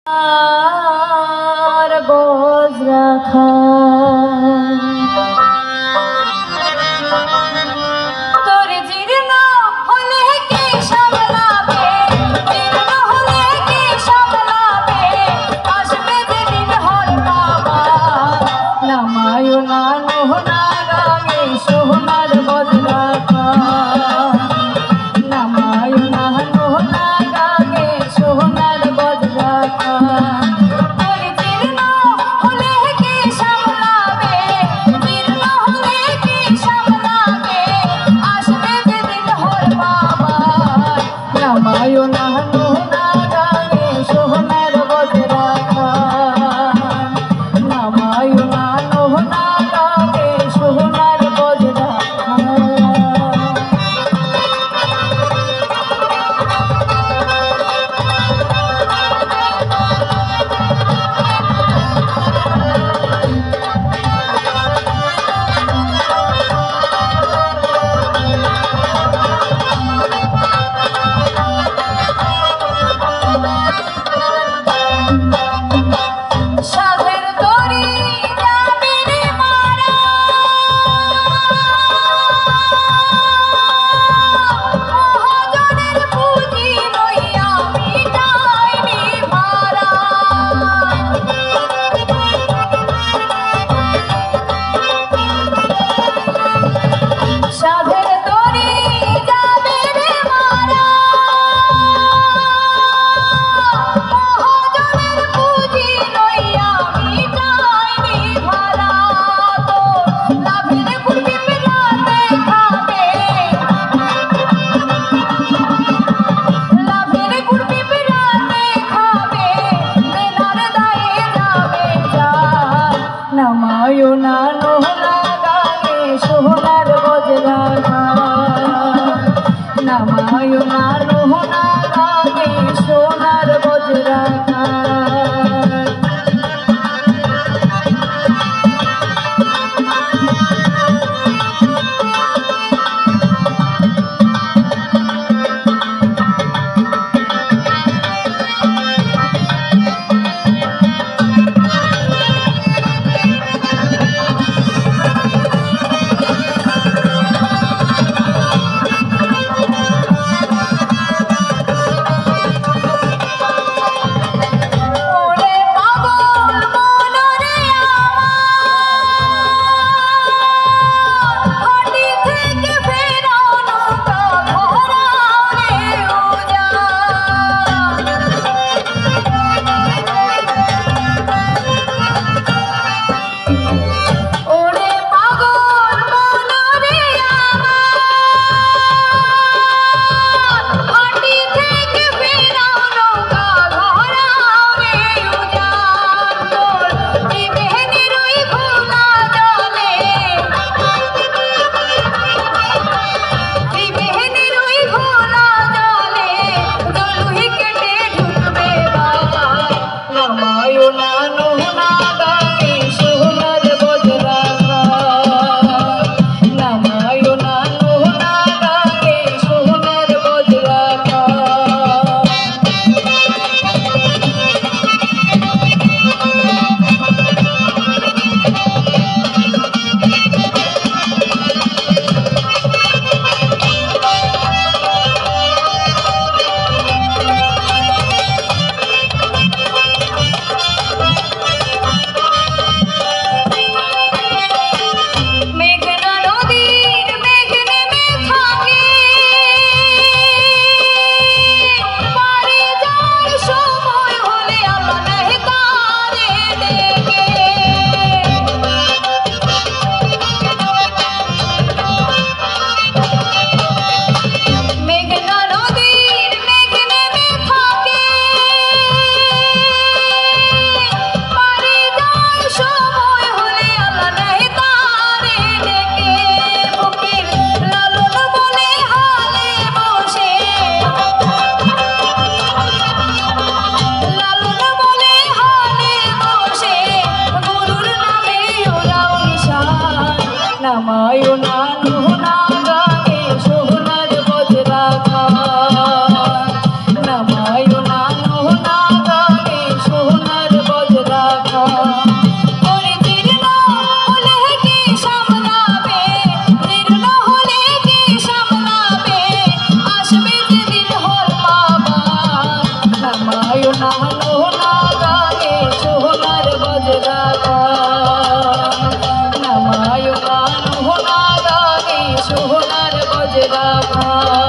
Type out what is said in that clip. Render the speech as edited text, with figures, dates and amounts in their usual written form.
আর বোঝ রাখা তোর জীর্ণ হলে কি সামলাবে, জীর্ণ হলে কি সামলাবে, আসবে যেদিন হর বাবা নামায় না নোহনা গাঙে সোহনার বোঝ রাখা, নামায় না নোহনা গাঙে সোহনার বোঝ রাখা। নামায় না নোহনা গাঙে সোহনার বোঝ রাখা, নামায় না নোহনা গাঙে সোহনার বোঝ রাখা। সাধের তরি যাবে রে মারা, মহাজনের পুঁজি লইয়া মিটাইনি ভাড়া। সাধের তরি যাবে রে মারা, মহাজনের পুঁজি লইয়া মিটাইনি ভাড়া। তো লাভের কুড়ি পেরাতে খাবে, লাভের কুড়ি পেরাতে খাবে, মেলার দায়ে যাবে যায়। নামায় না নোহনা গাঙে সোহনার বোঝ রাখা, নামায় না নোহনা গাঙে সোনার বোঝ রাখা। সোনার বজরা ভাই।